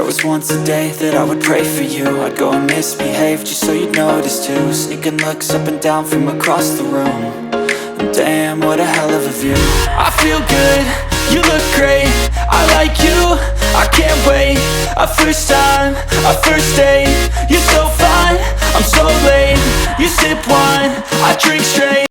was once a day that I would pray for you. I'd go and misbehave just so you'd notice too. Sneaking looks up and down from across the room. And damn, what a hell of a view. I feel good, you look great, I like you, I can't wait. A first time, a first date, you're so fine, I'm so late. You sip wine, I drink straight.